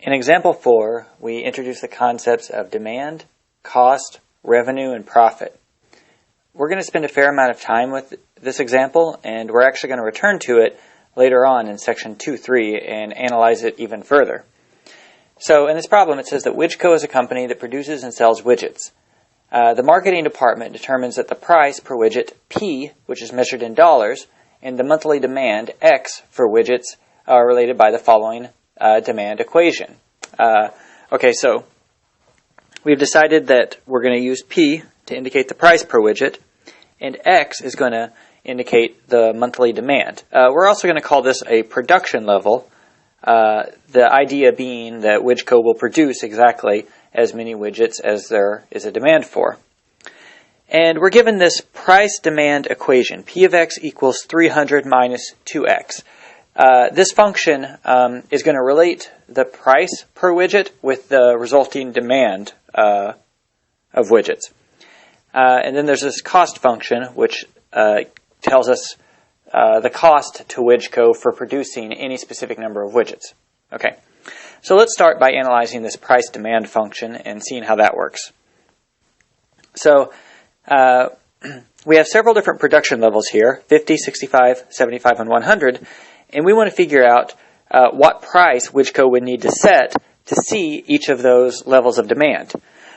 In example 4, we introduce the concepts of demand, cost, revenue, and profit. We're going to spend a fair amount of time with this example, and we're actually going to return to it later on in section 2.3 and analyze it even further. So in this problem, it says that WidgeCo is a company that produces and sells widgets. The marketing department determines that the price per widget, P, which is measured in dollars, and the monthly demand, X, for widgets are related by the following demand equation. So we've decided that we're going to use P to indicate the price per widget, and X is going to indicate the monthly demand. We're also going to call this a production level, the idea being that WidgeCo will produce exactly as many widgets as there is a demand for. And we're given this price-demand equation, P of X equals 300 minus 2X. This function is going to relate the price per widget with the resulting demand of widgets. And then there's this cost function, which tells us the cost to WidgeCo for producing any specific number of widgets. Okay, so let's start by analyzing this price-demand function and seeing how that works. So we have several different production levels here, 50, 65, 75, and 100, and we want to figure out what price WidgeCo would need to set to see each of those levels of demand.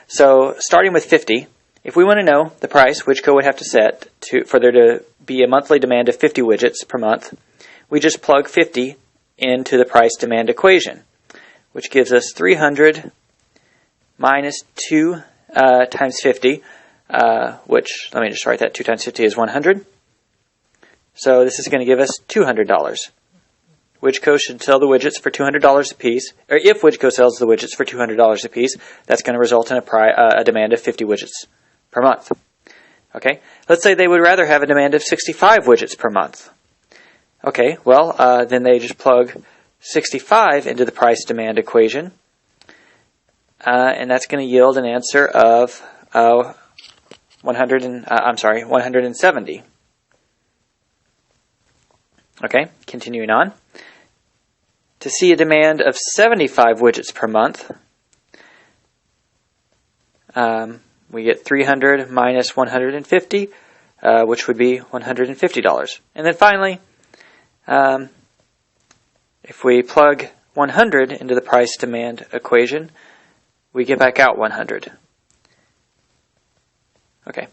So starting with 50, if we want to know the price WidgeCo would have to set for there to be a monthly demand of 50 widgets per month, we just plug 50 into the price-demand equation, which gives us 300 minus 2 times 50, which, let me just write that, 2 times 50 is 100. So this is going to give us $200. WidgeCo should sell the widgets for $200 a piece, or if WidgeCo sells the widgets for $200 a piece, that's going to result in a demand of 50 widgets per month. Okay, let's say they would rather have a demand of 65 widgets per month. Okay, well, then they just plug 65 into the price-demand equation, and that's going to yield an answer of 170. Okay, continuing on. To see a demand of 75 widgets per month, we get 300 minus 150, which would be $150. And then finally, if we plug 100 into the price-demand equation, we get back out 100. Okay,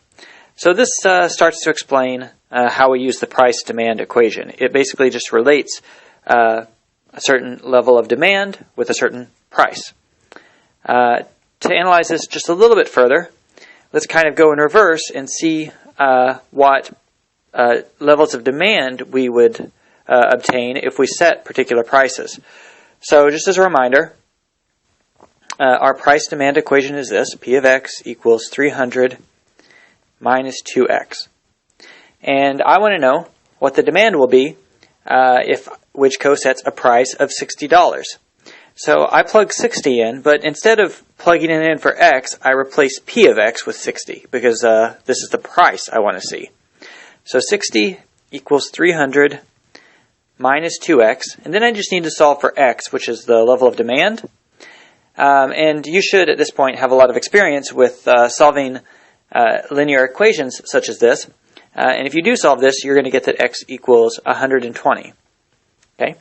so this starts to explain how we use the price-demand equation. It basically just relates a certain level of demand with a certain price. To analyze this just a little bit further, let's kind of go in reverse and see what levels of demand we would obtain if we set particular prices. So just as a reminder, our price-demand equation is this, P of X equals 300 minus 2X. And I want to know what the demand will be if WidgeCo sets a price of $60. So I plug 60 in, but instead of plugging it in for X, I replace P of X with 60 because this is the price I want to see. So 60 equals 300 minus 2X, and then I just need to solve for X, which is the level of demand. And you should, at this point, have a lot of experience with solving linear equations such as this. And if you do solve this, you're going to get that X equals 120. Okay?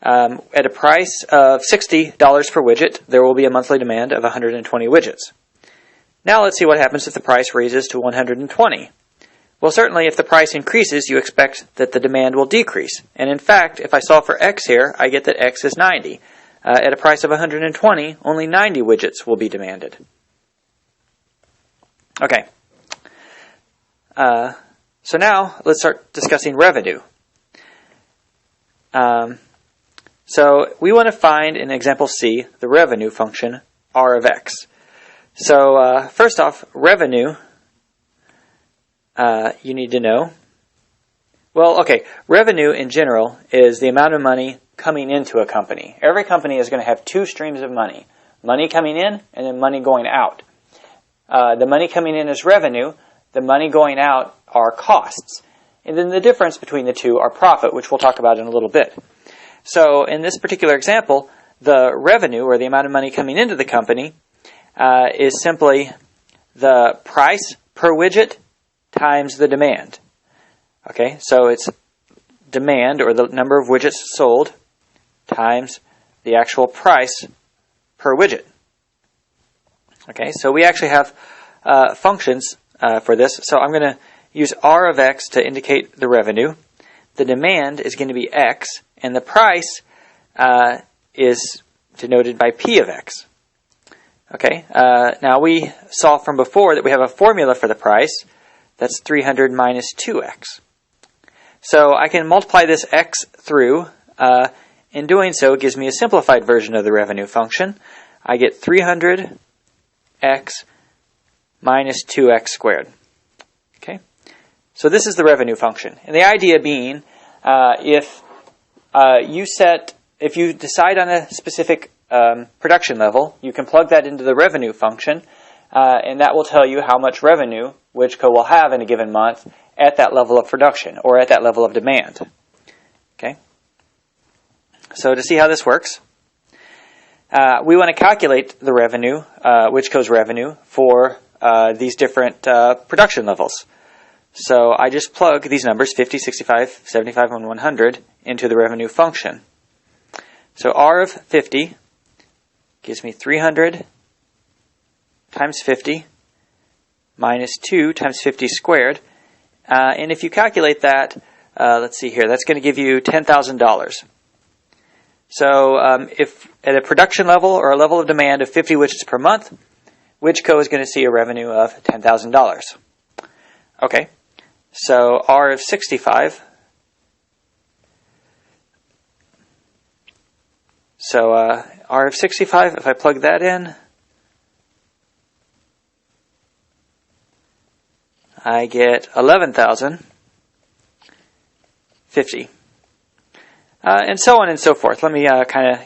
At a price of $60 per widget, there will be a monthly demand of 120 widgets. Now let's see what happens if the price raises to 120. Well, certainly if the price increases, you expect that the demand will decrease. And in fact, if I solve for X here, I get that X is 90. At a price of 120, only 90 widgets will be demanded. Okay. So now let's start discussing revenue. So we want to find in example C the revenue function R of X. So first off, revenue, you need to know. Well, okay, revenue in general is the amount of money coming into a company. Every company is going to have two streams of money. Money coming in and then money going out. The money coming in is revenue. The money going out are costs. And then the difference between the two are profit, which we'll talk about in a little bit. So in this particular example, the revenue, or the amount of money coming into the company, is simply the price per widget times the demand. Okay, so it's demand, or the number of widgets sold, times the actual price per widget. Okay, so we actually have functions for this. So I'm going to use R of X to indicate the revenue. The demand is going to be X, and the price is denoted by P of X. Okay, now we saw from before that we have a formula for the price. That's 300 minus 2X. So I can multiply this X through. In doing so, it gives me a simplified version of the revenue function. I get 300X minus 2X squared. Okay, so this is the revenue function. And the idea being, if you decide on a specific production level, you can plug that into the revenue function, and that will tell you how much revenue WidgeCo will have in a given month at that level of production, or at that level of demand. Okay. So to see how this works, we want to calculate the revenue, WidgeCo's revenue, for these different production levels. So I just plug these numbers, 50, 65, 75, and 100, into the revenue function. So R of 50 gives me 300 times 50 minus 2 times 50 squared. And if you calculate that, let's see here, that's going to give you $10,000. So if at a production level, or a level of demand of 50 widgets per month, WidgeCo is going to see a revenue of $10,000. Okay, so R of 65. So R of 65, if I plug that in, I get 11,050. And so on and so forth. Let me kind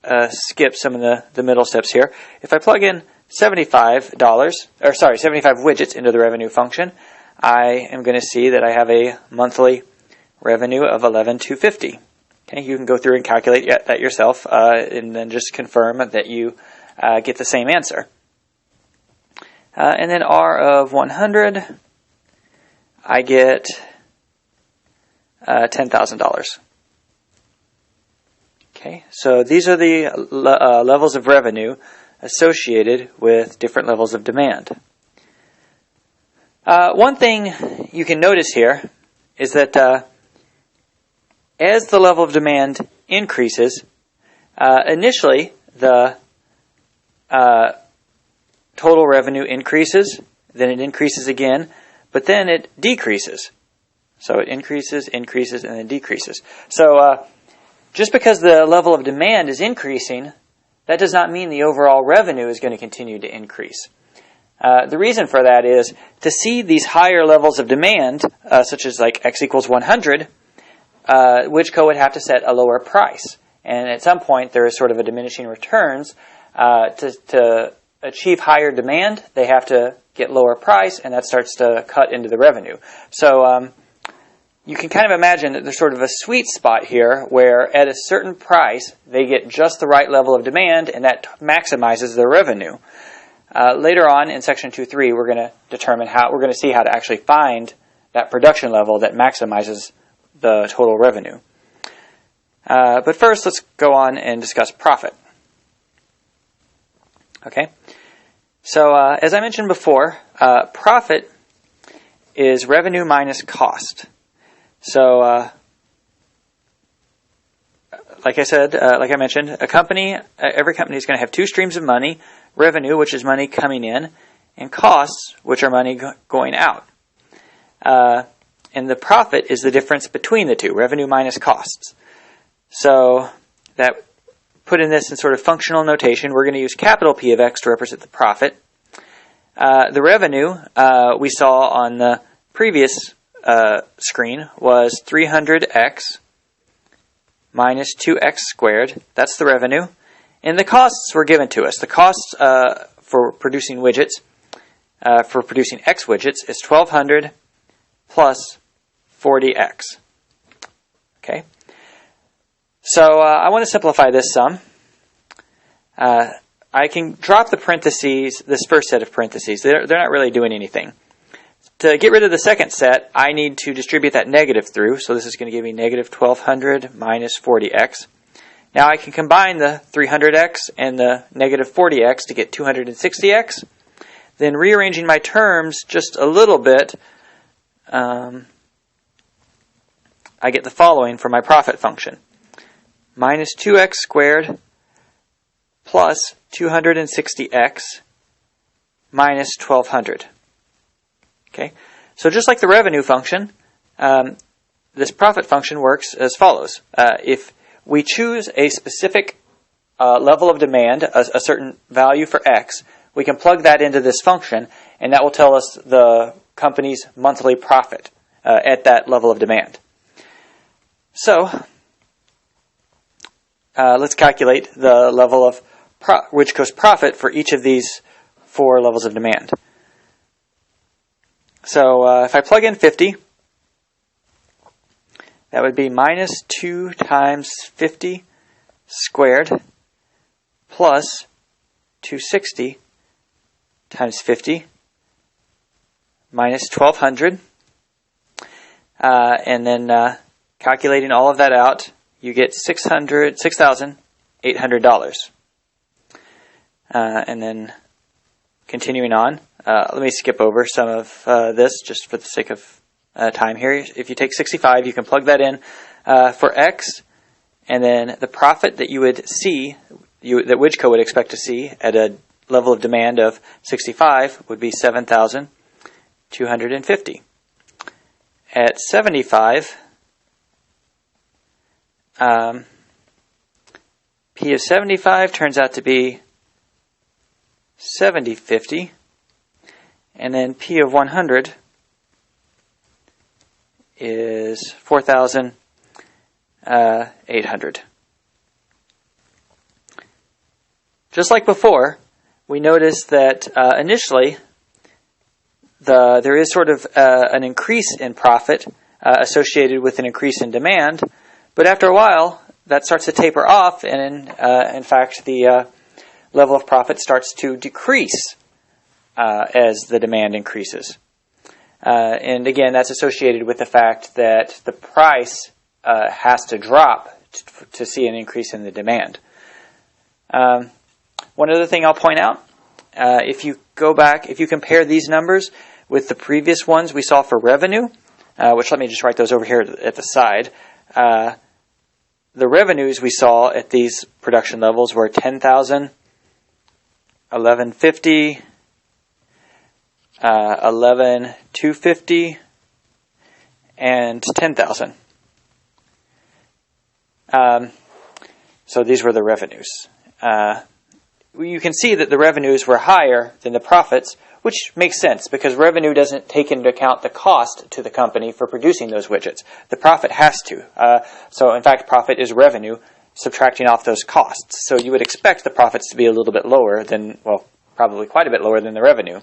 of skip some of the middle steps here. If I plug in $75 widgets into the revenue function, I am going to see that I have a monthly revenue of $11,250. Okay, you can go through and calculate that yourself, and then just confirm that you get the same answer. And then R of 100, I get $10,000. Okay, so these are the levels of revenue associated with different levels of demand. One thing you can notice here is that as the level of demand increases, initially the total revenue increases, then it increases again, but then it decreases. So it increases, and then decreases. So just because the level of demand is increasing, that does not mean the overall revenue is going to continue to increase. The reason for that is, to see these higher levels of demand, such as like X equals 100, WidgeCo would have to set a lower price. And at some point, there is sort of a diminishing returns. To achieve higher demand, they have to get lower price, and that starts to cut into the revenue. So you can kind of imagine that there's sort of a sweet spot here where at a certain price, they get just the right level of demand, and that maximizes their revenue. Later on in section 2.3, we're going to see how to actually find that production level that maximizes the total revenue. But first, let's go on and discuss profit. Okay, so as I mentioned before, profit is revenue minus cost. So, like I mentioned, every company is going to have two streams of money: revenue, which is money coming in, and costs, which are money going out. And the profit is the difference between the two, revenue minus costs. So that, put in this in sort of functional notation, we're going to use capital P of X to represent the profit. The revenue we saw on the previous screen was 300x minus 2x squared. That's the revenue. And the costs were given to us. The costs for producing widgets, for producing X widgets, is 1,200 plus 40x. Okay. So I want to simplify this sum. I can drop the parentheses, this first set of parentheses. They're not really doing anything. To get rid of the second set, I need to distribute that negative through. So this is going to give me negative 1200 minus 40x. Now I can combine the 300x and the negative 40x to get 260x. Then rearranging my terms just a little bit, I get the following for my profit function. Minus 2x squared plus 260x minus 1200. Okay, so just like the revenue function, this profit function works as follows. If we choose a specific level of demand, a certain value for x, we can plug that into this function, and that will tell us the company's monthly profit at that level of demand. So let's calculate the level of Ridge Coast profit for each of these 4 levels of demand. So if I plug in 50, that would be minus 2 times 50 squared plus 260 times 50 minus 1200. And then calculating all of that out, you get $6,800. And then continuing on, let me skip over some of this just for the sake of time here. If you take 65, you can plug that in for X, and then the profit that you would see, that WidgeCo would expect to see at a level of demand of 65 would be 7,250. At 75, P of 75 turns out to be 7050, and then P of 100 is 4,800. Just like before, we notice that initially there is sort of an increase in profit associated with an increase in demand, but after a while that starts to taper off, and in fact the level of profit starts to decrease as the demand increases. And again, that's associated with the fact that the price has to drop to see an increase in the demand. One other thing I'll point out, if you compare these numbers with the previous ones we saw for revenue, which let me just write those over here at the side. The revenues we saw at these production levels were 10,000, 1150, 11,250, and 10,000. So these were the revenues. You can see that the revenues were higher than the profits, which makes sense because revenue doesn't take into account the cost to the company for producing those widgets. The profit has to. So in fact, profit is revenue subtracting off those costs. So you would expect the profits to be a little bit lower than, well, probably quite a bit lower than the revenue.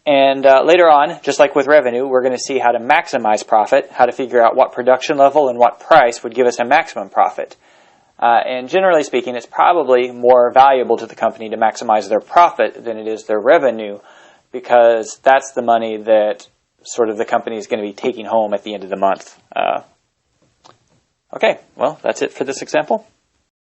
Later on, just like with revenue, we're going to see how to maximize profit, how to figure out what production level and what price would give us a maximum profit. And generally speaking, it's probably more valuable to the company to maximize their profit than it is their revenue, because that's the money that sort of the company is going to be taking home at the end of the month. Okay, well, that's it for this example.